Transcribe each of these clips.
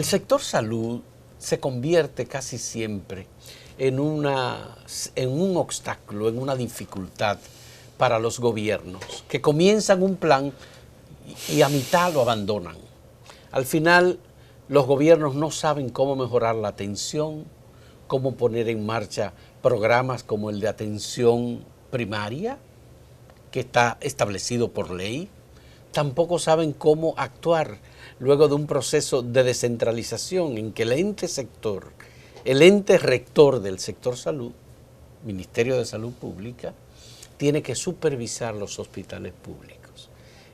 El sector salud se convierte casi siempre en un obstáculo, en una dificultad para los gobiernos, que comienzan un plan y a mitad lo abandonan. Al final, los gobiernos no saben cómo mejorar la atención, cómo poner en marcha programas como el de atención primaria, que está establecido por ley. Tampoco saben cómo actuar luego de un proceso de descentralización en que el ente rector del sector salud, Ministerio de Salud Pública, tiene que supervisar los hospitales públicos.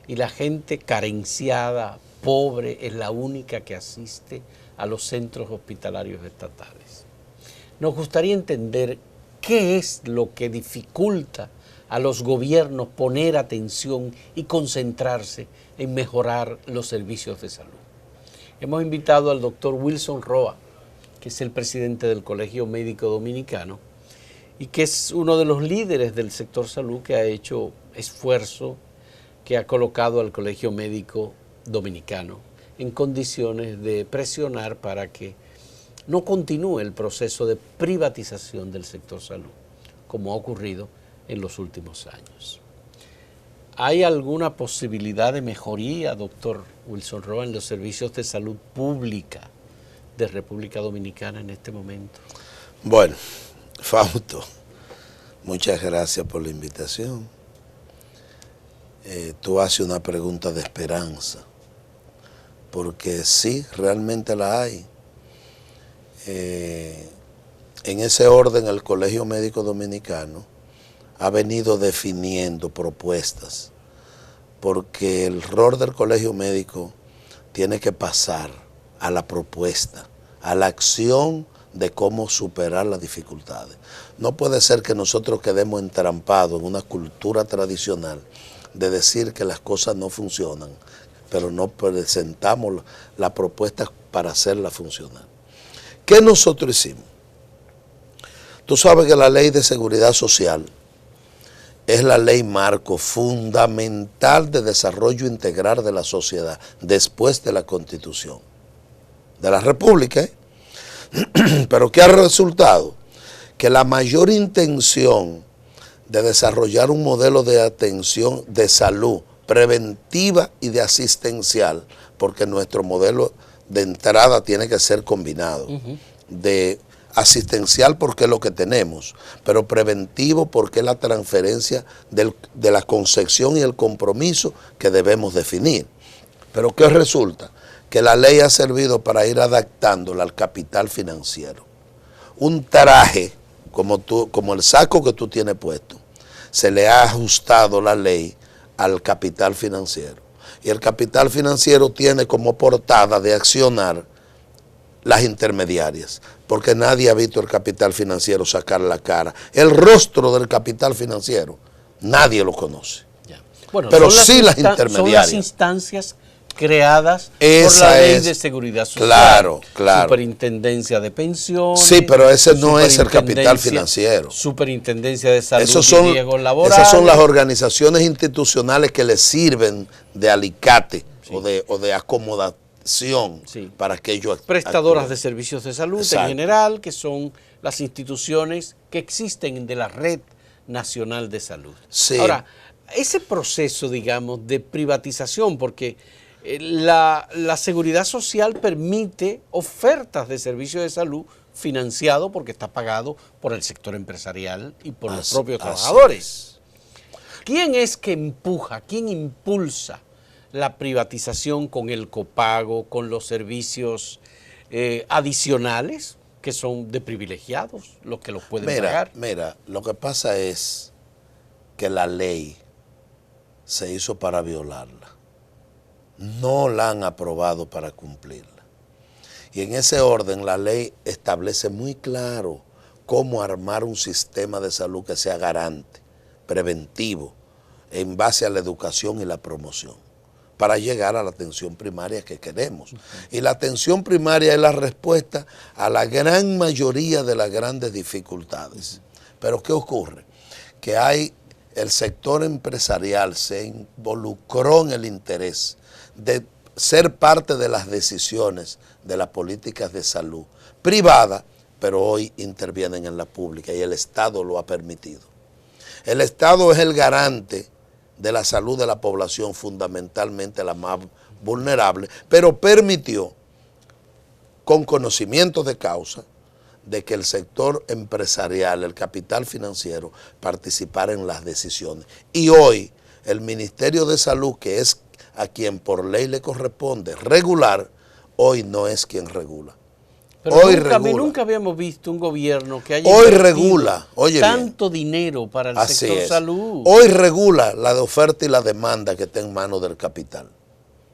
Y la gente carenciada, pobre, es la única que asiste a los centros hospitalarios estatales. Nos gustaría entender qué es lo que dificulta a los gobiernos poner atención y concentrarse en mejorar los servicios de salud. Hemos invitado al doctor Wilson Roa, que es el presidente del Colegio Médico Dominicano y que es uno de los líderes del sector salud que ha hecho esfuerzo, que ha colocado al Colegio Médico Dominicano en condiciones de presionar para que no continúe el proceso de privatización del sector salud, como ha ocurrido en los últimos años. ¿Hay alguna posibilidad de mejoría, doctor Wilson Roa, en los servicios de salud pública de República Dominicana en este momento? Bueno, Fausto, muchas gracias por la invitación. Tú haces una pregunta de esperanza, porque sí, realmente la hay. En ese orden, el Colegio Médico Dominicano ha venido definiendo propuestas, porque el rol del Colegio Médico tiene que pasar a la propuesta, a la acción de cómo superar las dificultades. No puede ser que nosotros quedemos entrampados en una cultura tradicional de decir que las cosas no funcionan, pero no presentamos la propuesta para hacerla funcionar. ¿Qué nosotros hicimos? Tú sabes que la Ley de Seguridad Social es la ley marco fundamental de desarrollo integral de la sociedad después de la Constitución de la República. Pero ¿qué ha resultado? Que la mayor intención de desarrollar un modelo de atención de salud preventiva y de asistencial, porque nuestro modelo de entrada tiene que ser combinado, de asistencial porque es lo que tenemos, pero preventivo porque es la transferencia de la concepción y el compromiso que debemos definir. Pero ¿qué resulta? Que la ley ha servido para ir adaptándola al capital financiero. Un traje, como el saco que tú tienes puesto, se le ha ajustado la ley al capital financiero. Y el capital financiero tiene como portada de accionar las intermediarias, porque nadie ha visto el capital financiero sacar la cara. El rostro del capital financiero, nadie lo conoce. Ya. Bueno, pero sí las intermediarias. Son las instancias creadas por la Ley de Seguridad Social. Claro, claro. Superintendencia de Pensiones. Sí, pero ese no es el capital financiero. Superintendencia de Salud y Riesgos Laborales. Esas son las organizaciones institucionales que le sirven de alicate, sí, o de acomodación, sí, para que ellos prestadoras actúen de servicios de salud. Exacto. En general, que son las instituciones que existen de la Red Nacional de Salud. Sí. Ahora, ese proceso, digamos, de privatización, porque la seguridad social permite ofertas de servicios de salud financiado porque está pagado por el sector empresarial y por los propios trabajadores. ¿Quién es que empuja, quién impulsa la privatización con el copago, con los servicios adicionales que son de privilegiados, los que los pueden pagar? Mira, lo que pasa es que la ley se hizo para violarla. No la han aprobado para cumplirla. Y en ese orden la ley establece muy claro cómo armar un sistema de salud que sea garante, preventivo, en base a la educación y la promoción, para llegar a la atención primaria que queremos. Y la atención primaria es la respuesta a la gran mayoría de las grandes dificultades. Pero ¿qué ocurre? Que el sector empresarial se involucró en el interés de ser parte de las decisiones de las políticas de salud privada, pero hoy intervienen en la pública y el Estado lo ha permitido. El Estado es el garante de la salud de la población, fundamentalmente la más vulnerable, pero permitió, con conocimiento de causa, de que el sector empresarial, el capital financiero, participara en las decisiones. Y hoy el Ministerio de Salud, que es a quien por ley le corresponde regular, hoy no es quien regula. Pero hoy nunca habíamos visto un gobierno que haya hoy regula, oye tanto dinero para el sector salud. Hoy regula la de oferta y la demanda que está en manos del capital.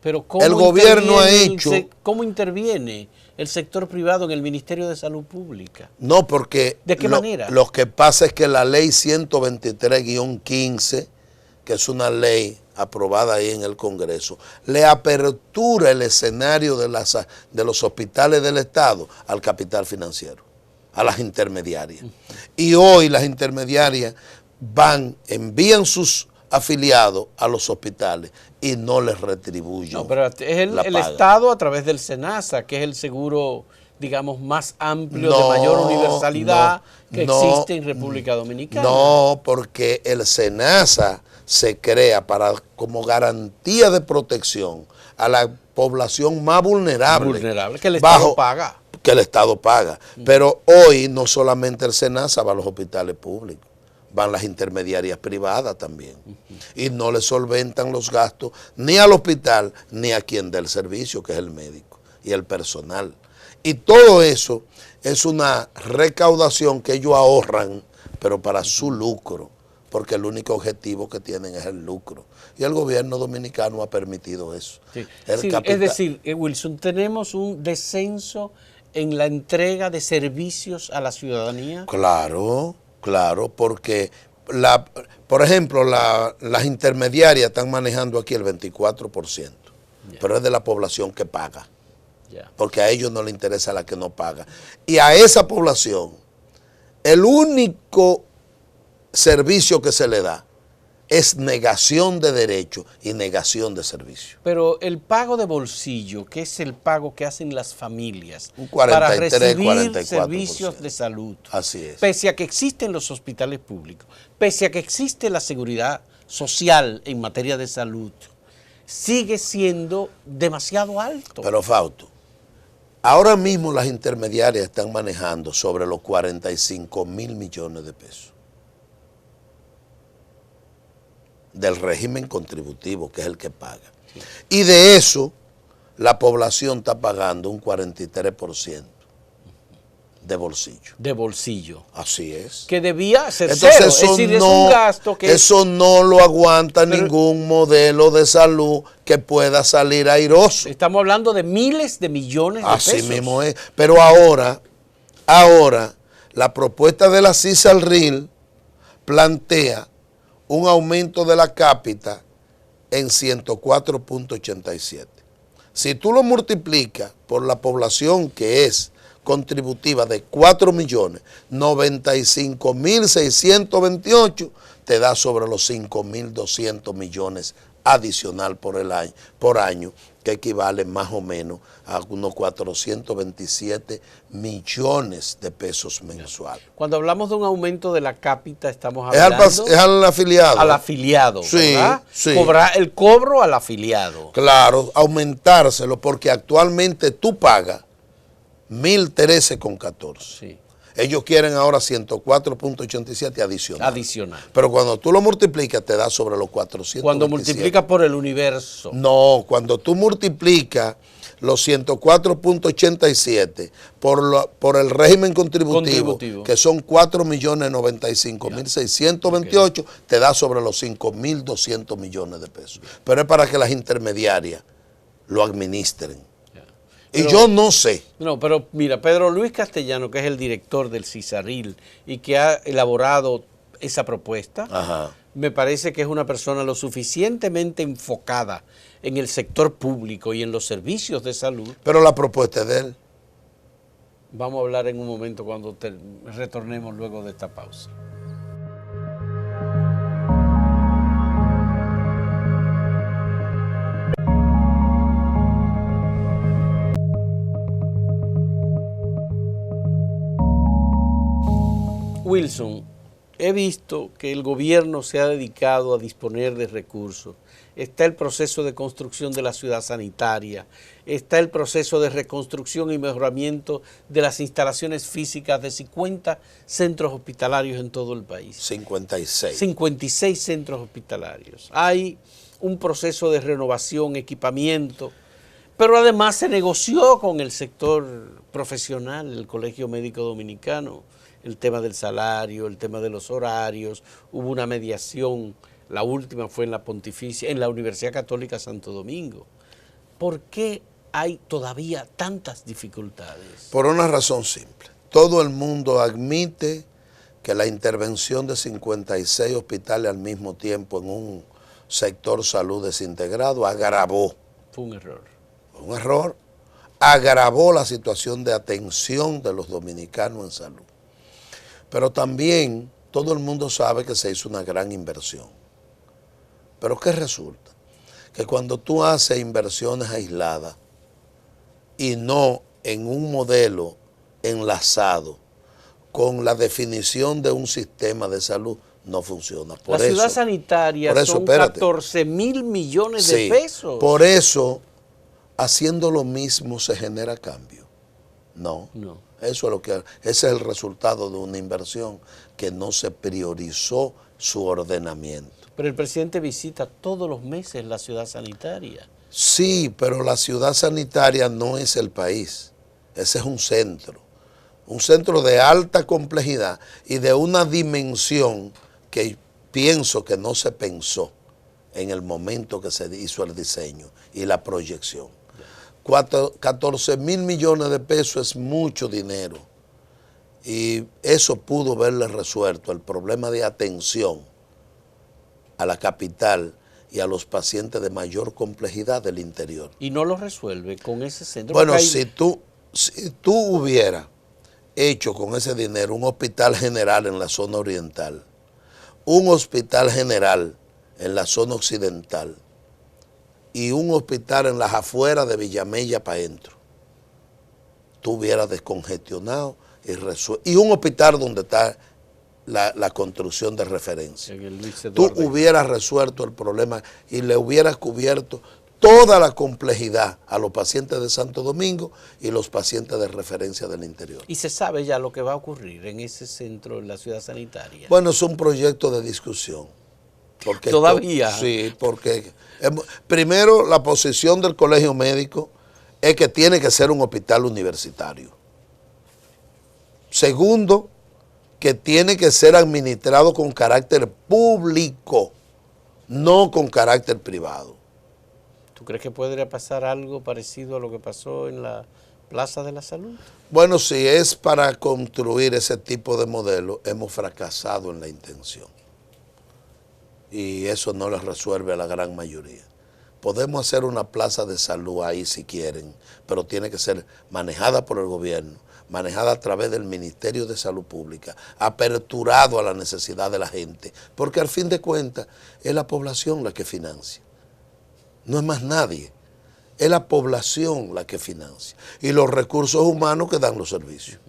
Pero ¿cómo el gobierno ha hecho... ¿Cómo interviene el sector privado en el Ministerio de Salud Pública? No, porque... ¿De qué manera? Lo que pasa es que la ley 123-15, que es una ley aprobada ahí en el Congreso, le apertura el escenario de los hospitales del Estado al capital financiero, a las intermediarias. Y hoy las intermediarias envían sus afiliados a los hospitales y no les retribuyen. No, pero es el Estado a través del SENASA, que es el seguro, digamos, más amplio, de mayor universalidad que existe en República Dominicana. No, porque el SENASA se crea como garantía de protección a la población más vulnerable. Que el Estado paga. Que el Estado paga. Pero hoy no solamente el SENASA va a los hospitales públicos, van las intermediarias privadas también. Y no le solventan los gastos ni al hospital ni a quien dé el servicio, que es el médico y el personal. Y todo eso es una recaudación que ellos ahorran, pero para su lucro, porque el único objetivo que tienen es el lucro. Y el gobierno dominicano ha permitido eso. Sí. Es decir, Wilson, tenemos un descenso en la entrega de servicios a la ciudadanía. Claro, porque, por ejemplo, las intermediarias están manejando aquí el 24%, pero es de la población que paga, porque a ellos no les interesa la que no paga. Y a esa población, el único servicio que se le da es negación de derecho y negación de servicio. Pero el pago de bolsillo, que es el pago que hacen las familias un 43, para recibir 44%. servicios de salud, así es. Pese a que existen los hospitales públicos, pese a que existe la seguridad social en materia de salud, sigue siendo demasiado alto. Pero Fausto, ahora mismo las intermediarias están manejando sobre los 45.000 millones de pesos del régimen contributivo, que es el que paga. Sí. Y de eso, la población está pagando un 43% de bolsillo. De bolsillo. Así es. Que debía ser cero. Es decir, es un gasto que... Eso no lo aguanta ningún modelo de salud que pueda salir airoso. Estamos hablando de miles de millones de pesos. Así mismo es. Pero ahora, la propuesta de la CISALRIL plantea un aumento de la cápita en 104.87. Si tú lo multiplicas por la población que es contributiva de 4.095.628, te da sobre los 5.200 millones adicional por año, que equivale más o menos a unos 427 millones de pesos mensuales. Cuando hablamos de un aumento de la cápita, estamos hablando... Es al afiliado. Al afiliado, sí, ¿verdad? Sí. Cobrar el cobro al afiliado. Claro, aumentárselo, porque actualmente tú pagas 1.013,14. Sí. Ellos quieren ahora 104.87 adicional. Adicional. Pero cuando tú lo multiplicas, te da sobre los 400. Cuando multiplicas por el universo. No, cuando tú multiplicas los 104.87 por el régimen contributivo, que son 4.095.628, te da sobre los 5.200 millones de pesos. Pero es para que las intermediarias lo administren. Pero, y yo no sé. No, pero mira, Pedro Luis Castellano, que es el director del CISARIL y que ha elaborado esa propuesta, me parece que es una persona lo suficientemente enfocada en el sector público y en los servicios de salud. Pero la propuesta es de él. Vamos a hablar en un momento cuando retornemos luego de esta pausa. Wilson, he visto que el gobierno se ha dedicado a disponer de recursos. Está el proceso de construcción de la ciudad sanitaria, está el proceso de reconstrucción y mejoramiento de las instalaciones físicas de 50 centros hospitalarios en todo el país. 56. 56 centros hospitalarios. Hay un proceso de renovación, equipamiento, pero además se negoció con el sector profesional, el Colegio Médico Dominicano, el tema del salario, el tema de los horarios, hubo una mediación. La última fue en la Pontificia, en la Universidad Católica Santo Domingo. ¿Por qué hay todavía tantas dificultades? Por una razón simple. Todo el mundo admite que la intervención de 56 hospitales al mismo tiempo en un sector salud desintegrado agravó. Fue un error. Un error. Agravó la situación de atención de los dominicanos en salud. Pero también todo el mundo sabe que se hizo una gran inversión. Pero ¿qué resulta? Que cuando tú haces inversiones aisladas y no en un modelo enlazado con la definición de un sistema de salud, no funciona. La ciudad sanitaria son 14.000 millones de pesos. Por eso, haciendo lo mismo se genera cambio. No. Eso es lo que, ese es el resultado de una inversión que no se priorizó su ordenamiento. Pero el presidente visita todos los meses la ciudad sanitaria. Sí, pero la ciudad sanitaria no es el país. Ese es un centro de alta complejidad y de una dimensión que pienso que no se pensó en el momento que se hizo el diseño y la proyección. 14.000 millones de pesos es mucho dinero y eso pudo haberle resuelto el problema de atención a la capital y a los pacientes de mayor complejidad del interior. Y no lo resuelve con ese centro. Bueno, si tú hubieras hecho con ese dinero un hospital general en la zona oriental, un hospital general en la zona occidental y un hospital en las afueras de Villamella para adentro, tú hubieras descongestionado y un hospital donde está la construcción de referencia. Tú hubieras resuelto el problema y le hubieras cubierto toda la complejidad a los pacientes de Santo Domingo y los pacientes de referencia del interior. ¿Y se sabe ya lo que va a ocurrir en ese centro, en la ciudad sanitaria? Bueno, es un proyecto de discusión. Porque ¿Todavía? Sí, porque primero la posición del Colegio Médico es que tiene que ser un hospital universitario. Segundo, que tiene que ser administrado con carácter público, no con carácter privado. ¿Tú crees que podría pasar algo parecido a lo que pasó en la Plaza de la Salud? Bueno, si es para construir ese tipo de modelo, hemos fracasado en la intención. Y eso no les resuelve a la gran mayoría. Podemos hacer una plaza de salud ahí si quieren, pero tiene que ser manejada por el gobierno, manejada a través del Ministerio de Salud Pública, aperturado a la necesidad de la gente, porque al fin de cuentas es la población la que financia, no es más nadie, es la población la que financia y los recursos humanos que dan los servicios.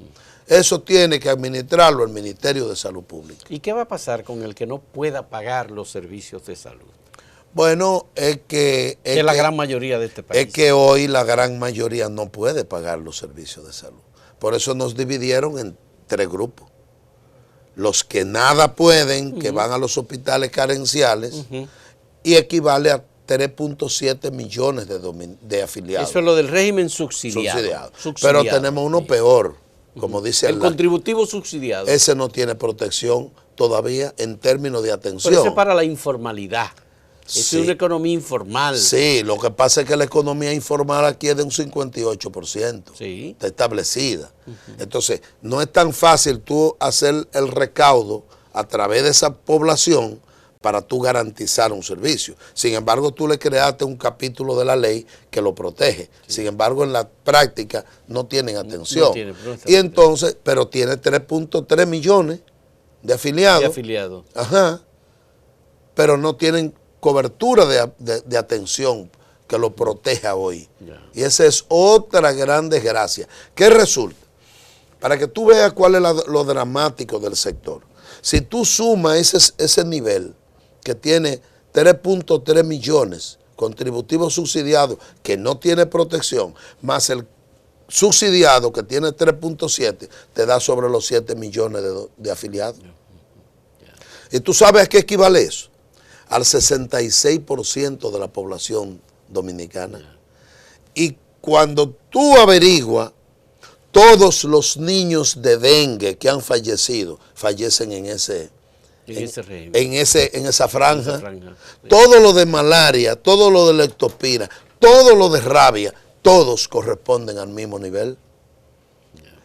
Eso tiene que administrarlo el Ministerio de Salud Pública. ¿Y qué va a pasar con el que no pueda pagar los servicios de salud? Bueno, es la gran mayoría de este país. Es que hoy la gran mayoría no puede pagar los servicios de salud. Por eso nos dividieron en 3 grupos. Los que nada pueden, que van a los hospitales carenciales, y equivale a 3.7 millones de afiliados. Eso es lo del régimen subsidiado. Pero tenemos uno peor, como dice el contributivo subsidiado. Ese no tiene protección todavía en términos de atención. Pero ese es para la informalidad. Es una economía informal. Sí, lo que pasa es que la economía informal aquí es de un 58%. Sí. Está establecida. Entonces, no es tan fácil tú hacer el recaudo a través de esa población para tú garantizar un servicio. Sin embargo, tú le creaste un capítulo de la ley que lo protege. Sí. Sin embargo, en la práctica no tienen atención. Y entonces, pero tiene 3.3 millones de afiliados. De afiliados. Ajá. Pero no tienen cobertura de atención que lo proteja hoy. Y esa es otra gran desgracia. ¿Qué resulta? para que tú veas cuál es lo dramático del sector. Si tú sumas ese nivel que tiene 3.3 millones contributivos subsidiados que no tiene protección, más el subsidiado que tiene 3.7, te da sobre los 7 millones de afiliados. ¿Y tú sabes a qué equivale eso? Al 66% de la población dominicana. Y cuando tú averiguas, todos los niños de dengue que han fallecido, fallecen en esa franja. Sí. Todo lo de malaria, todo lo de leptospira, todo lo de rabia, todos corresponden al mismo nivel.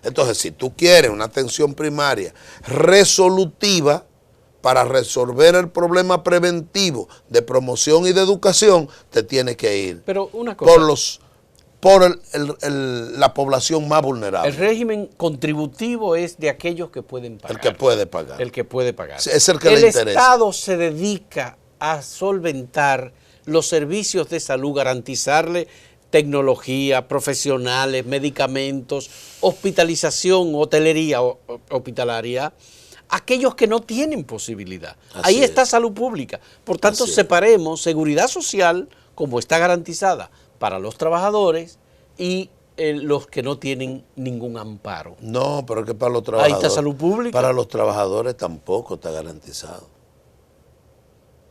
Entonces, si tú quieres una atención primaria resolutiva para resolver el problema preventivo de promoción y de educación, te tienes que ir por la población más vulnerable. El régimen contributivo es de aquellos que pueden pagar. El que puede pagar. El que puede pagar. Es el que le interesa. El Estado se dedica a solventar los servicios de salud, garantizarle tecnología, profesionales, medicamentos, hospitalización, hotelería hospitalaria, aquellos que no tienen posibilidad. Ahí está salud pública. Por tanto, separemos seguridad social, como está garantizada para los trabajadores, y los que no tienen ningún amparo. No, pero es que para los trabajadores... Ahí está salud pública. Para los trabajadores tampoco está garantizado.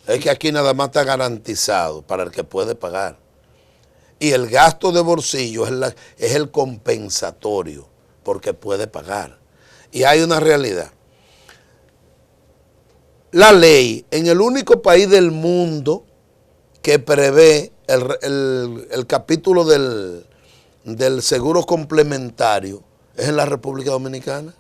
Es que aquí nada más está garantizado para el que puede pagar. Y el gasto de bolsillo es el compensatorio, porque puede pagar. Y hay una realidad. La ley, en el único país del mundo que prevé el capítulo del seguro complementario, es en la República Dominicana.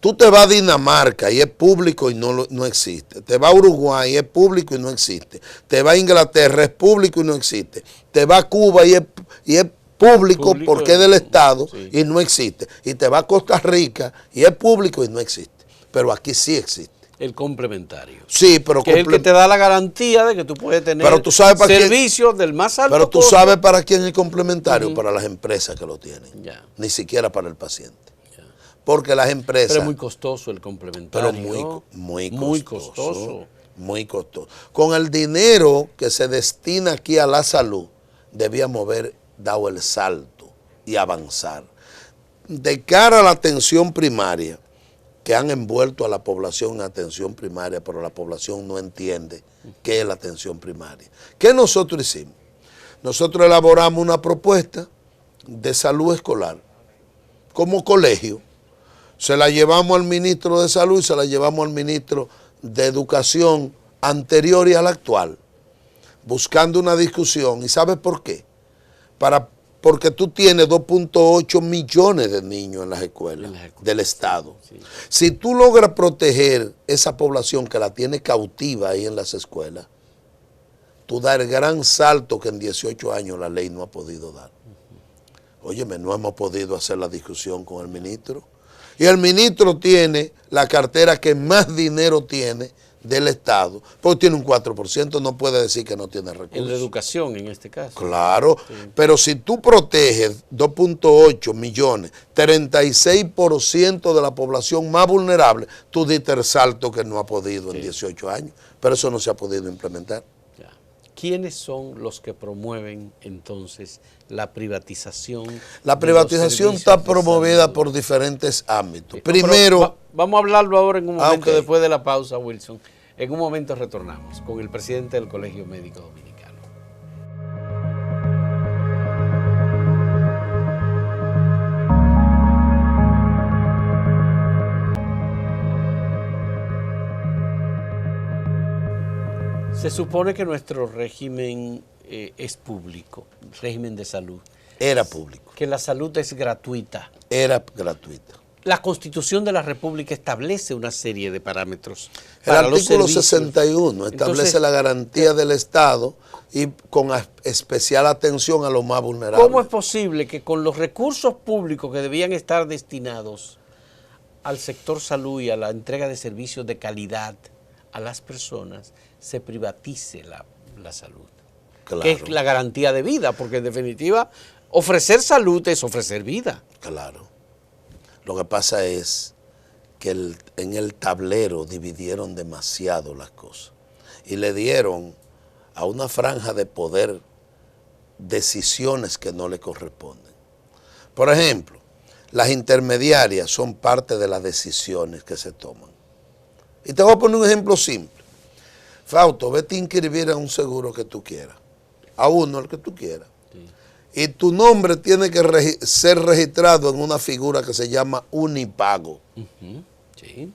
Tú te vas a Dinamarca y es público y no existe. Te vas a Uruguay y es público y no existe. Te vas a Inglaterra, es público y no existe. Te vas a Cuba y es público porque es del Estado y no existe. Y te vas a Costa Rica y es público y no existe. Pero aquí sí existe. El complementario. Sí, pero que es el que te da la garantía de que tú puedes tener servicios del más alto Pero tú sabes para quién es el complementario, para las empresas que lo tienen. Ni siquiera para el paciente. Porque las empresas... Pero es muy costoso el complementario. Pero muy costoso. Muy costoso. Con el dinero que se destina aquí a la salud, debíamos haber dado el salto y avanzar. De cara a la atención primaria, que han envuelto a la población en atención primaria, pero la población no entiende qué es la atención primaria. ¿Qué nosotros hicimos? Nosotros elaboramos una propuesta de salud escolar como colegio. Se la llevamos al ministro de Salud y se la llevamos al ministro de Educación anterior y al actual, buscando una discusión. ¿Y sabes por qué? Porque tú tienes 2.8 millones de niños en las escuelas del Estado. Sí. Si tú logras proteger esa población que la tiene cautiva ahí en las escuelas, tú das el gran salto que en 18 años la ley no ha podido dar. Óyeme, no hemos podido hacer la discusión con el ministro. Y el ministro tiene la cartera que más dinero tiene del Estado, porque tiene un 4%, no puede decir que no tiene recursos. En la educación, en este caso. Claro, sí. Pero si tú proteges 2.8 millones, 36% de la población más vulnerable, tú diste el salto que no ha podido en 18 años, pero eso no se ha podido implementar. ¿Quiénes son los que promueven entonces la privatización? La privatización está promovida por diferentes ámbitos. Sí, primero... vamos a hablarlo ahora en un momento, después de la pausa, Wilson. En un momento retornamos con el presidente del Colegio Médico Dominicano. Se supone que nuestro régimen es público, régimen de salud. Era público. Que la salud es gratuita. Era gratuita. La Constitución de la República establece una serie de parámetros. El artículo 61 establece la garantía del Estado y con especial atención a los más vulnerables. ¿Cómo es posible que con los recursos públicos que debían estar destinados al sector salud y a la entrega de servicios de calidad a las personas, se privatice la salud? Claro. Que es la garantía de vida, porque en definitiva ofrecer salud es ofrecer vida. Claro. Lo que pasa es que en el tablero dividieron demasiado las cosas y le dieron a una franja de poder decisiones que no le corresponden. Por ejemplo, las intermediarias son parte de las decisiones que se toman. Y te voy a poner un ejemplo simple. Fausto, vete a inscribir a un seguro que tú quieras, a uno, el que tú quieras. Sí. Y tu nombre tiene que ser registrado en una figura que se llama Unipago. Sí.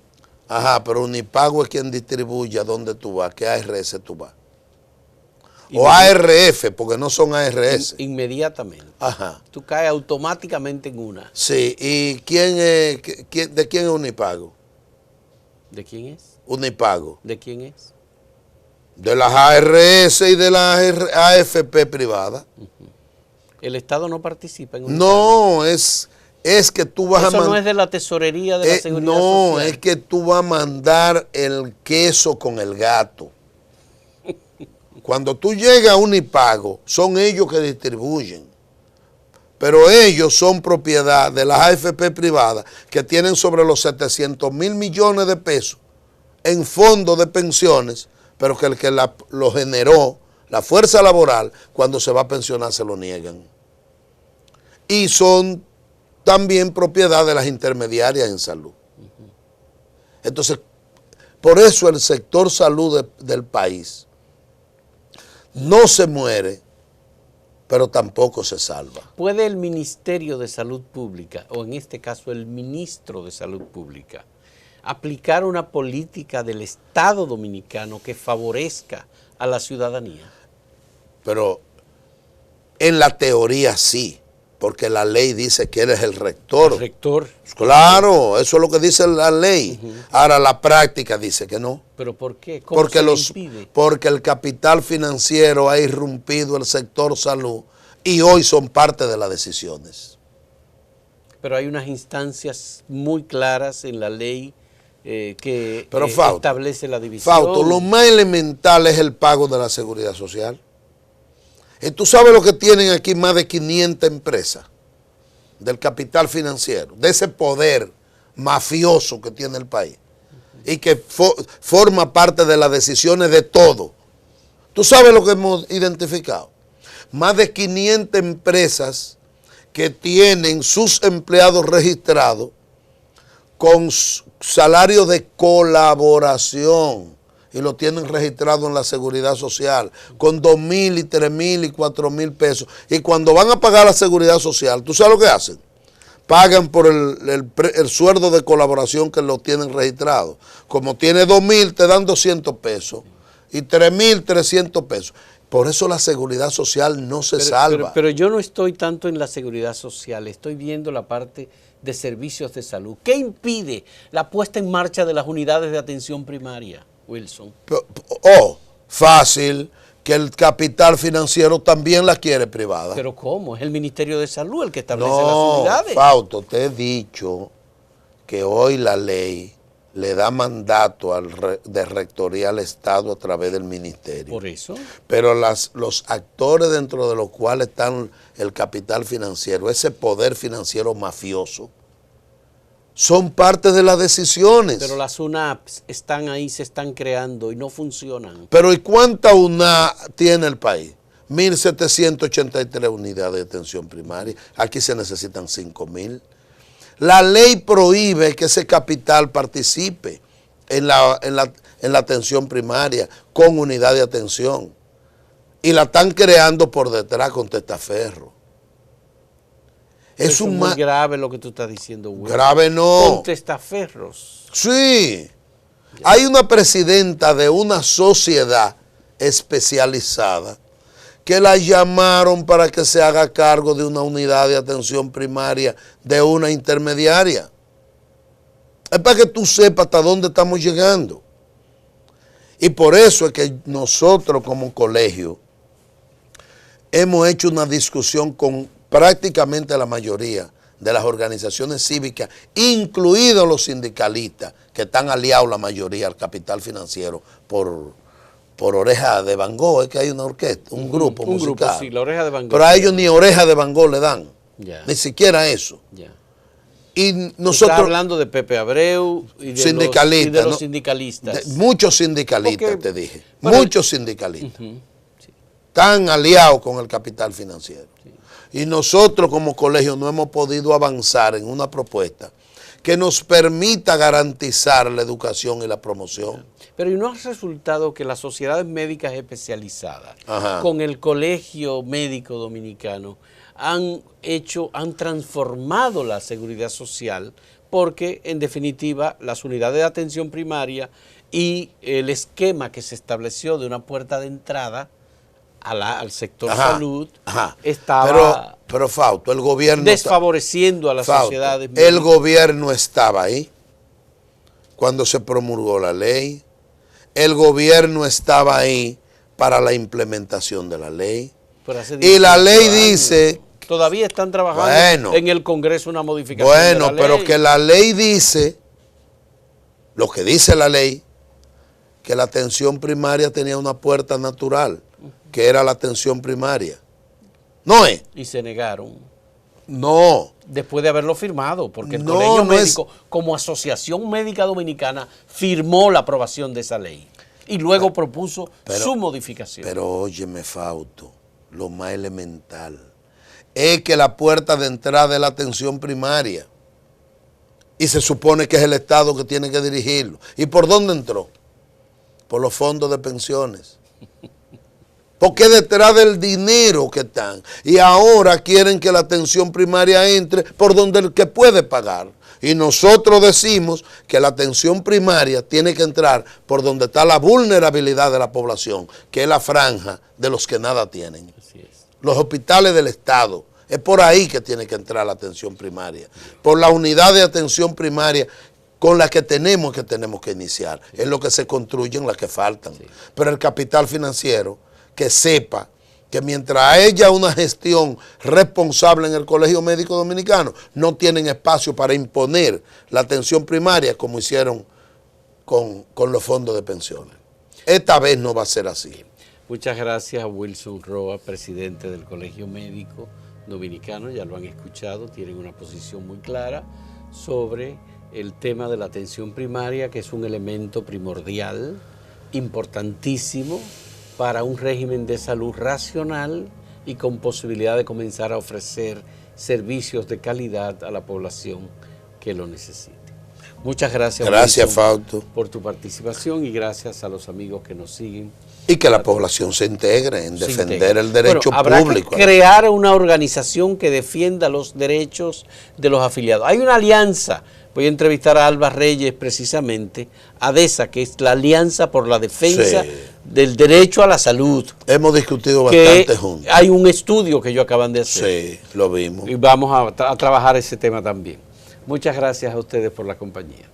Ajá, pero Unipago es quien distribuye a dónde tú vas, qué ARS tú vas. O ARF, porque no son ARS. Inmediatamente. Ajá. Tú caes automáticamente en una. Sí, ¿y de quién es Unipago? ¿De quién es? Unipago. ¿De quién es? De las ARS y de las AFP privadas. ¿El Estado no participa en Unipago? No, es que tú vas Eso no es de la tesorería de la Seguridad Social. No, es que tú vas a mandar el queso con el gato. Cuando tú llegas a Unipago, son ellos que distribuyen. Pero ellos son propiedad de las AFP privadas que tienen sobre los 700 mil millones de pesos en fondos de pensiones, pero que el que lo generó, la fuerza laboral, cuando se va a pensionar se lo niegan. Y son también propiedad de las intermediarias en salud. Entonces, por eso el sector salud del país no se muere, pero tampoco se salva. ¿Puede el Ministerio de Salud Pública, o en este caso el Ministro de Salud Pública, aplicar una política del Estado Dominicano que favorezca a la ciudadanía? Pero en la teoría sí, porque la ley dice que eres el rector. El rector. Claro, eso es lo que dice la ley. Ahora la práctica dice que no. ¿Pero por qué? ¿Cómo porque se le impide? Porque el capital financiero ha irrumpido el sector salud y hoy son parte de las decisiones. Pero hay unas instancias muy claras en la ley que Fausto, establece la división. Fausto, lo más elemental es el pago de la seguridad social. Y tú sabes lo que tienen aquí más de 500 empresas del capital financiero, de ese poder mafioso que tiene el país y que forma parte de las decisiones de todo. Tú sabes lo que hemos identificado. Más de 500 empresas que tienen sus empleados registrados con salarios de colaboración y lo tienen registrado en la Seguridad Social con 2,000 y 3,000 y 4,000 pesos. Y cuando van a pagar la Seguridad Social, ¿tú sabes lo que hacen? Pagan por el sueldo de colaboración que lo tienen registrado. Como tiene 2,000, te dan 200 pesos y 3,000, 300 pesos. Por eso la Seguridad Social no se salva. Pero yo no estoy tanto en la Seguridad Social, estoy viendo la parte de servicios de salud. ¿Qué impide la puesta en marcha de las unidades de atención primaria, Wilson? Fácil, que el capital financiero también la quiere privada. ¿Pero cómo? Es el Ministerio de Salud el que establece las unidades. Fausto, te he dicho que hoy la ley le da mandato de rectoría al Estado a través del ministerio. ¿Por eso? Pero los actores dentro de los cuales están el capital financiero, ese poder financiero mafioso, son parte de las decisiones. Pero las UNAPs están ahí, se están creando y no funcionan. Pero ¿y cuánta UNAP tiene el país? 1.783 unidades de atención primaria. Aquí se necesitan 5,000. La ley prohíbe que ese capital participe en la atención primaria con unidad de atención. Y la están creando por detrás con testaferro. Es muy grave lo que tú estás diciendo, Wilson. Grave no. Con testaferros. Sí. Ya. Hay una presidenta de una sociedad especializada que la llamaron para que se haga cargo de una unidad de atención primaria de una intermediaria. Es para que tú sepas hasta dónde estamos llegando. Y por eso es que nosotros como colegio hemos hecho una discusión con prácticamente la mayoría de las organizaciones cívicas, incluidos los sindicalistas, que están aliados la mayoría al capital financiero por Oreja de Van Gogh. Es que hay una orquesta, un grupo musical. Un grupo, sí, la Oreja de Van Gogh. Pero a ellos ni Oreja de Van Gogh le dan, ya. ni siquiera eso. Ya. Y Estás nosotros, hablando de Pepe Abreu y de sindicalistas, los ¿no? sindicalistas. Muchos sindicalistas, Porque, te dije. bueno, Muchos sindicalistas. Están aliados con el capital financiero. Sí. Y nosotros como colegio no hemos podido avanzar en una propuesta que nos permita garantizar la educación y la promoción. Pero ¿y no ha resultado que las sociedades médicas especializadas Ajá. con el Colegio Médico Dominicano han transformado la seguridad social? Porque en definitiva las unidades de atención primaria y el esquema que se estableció de una puerta de entrada al sector salud estaba pero Fausto, el gobierno desfavoreciendo a las sociedades médicas. El gobierno estaba ahí cuando se promulgó la ley. El gobierno estaba ahí para la implementación de la ley. Y la ley dice... Todavía están trabajando en el Congreso una modificación de la ley. Pero que la ley dice, lo que dice la ley, que la atención primaria tenía una puerta natural, que era la atención primaria. ¿No es? Y se negaron. No. Después de haberlo firmado, porque el Colegio Médico, como Asociación Médica Dominicana, firmó la aprobación de esa ley y luego propuso su modificación. Pero óyeme, Fausto, lo más elemental es que la puerta de entrada es la atención primaria y se supone que es el Estado que tiene que dirigirlo. ¿Y por dónde entró? Por los fondos de pensiones. Porque detrás del dinero que están. Y ahora quieren que la atención primaria entre por donde el que puede pagar. Y nosotros decimos que la atención primaria tiene que entrar por donde está la vulnerabilidad de la población, que es la franja de los que nada tienen. Así es. Los hospitales del Estado. Es por ahí que tiene que entrar la atención primaria. Por la unidad de atención primaria con la que tenemos que iniciar. Es lo que se construyen, las que faltan. Sí. Pero el capital financiero, que sepa que mientras haya una gestión responsable en el Colegio Médico Dominicano, no tienen espacio para imponer la atención primaria como hicieron con los fondos de pensiones. Esta vez no va a ser así. Muchas gracias a Wilson Roa, presidente del Colegio Médico Dominicano. Ya lo han escuchado, tienen una posición muy clara sobre el tema de la atención primaria, que es un elemento primordial, importantísimo, para un régimen de salud racional y con posibilidad de comenzar a ofrecer servicios de calidad a la población que lo necesite. Muchas gracias, Wilson, Fausto, por tu participación y gracias a los amigos que nos siguen. Y que la población se integre en defender el derecho habrá público. Que crear una organización que defienda los derechos de los afiliados. Hay una alianza. Voy a entrevistar a Alba Reyes precisamente, ADESA, que es la Alianza por la Defensa del Derecho a la Salud. Hemos discutido bastante juntos. Hay un estudio que ellos acaban de hacer. Sí, lo vimos. Y vamos a trabajar ese tema también. Muchas gracias a ustedes por la compañía.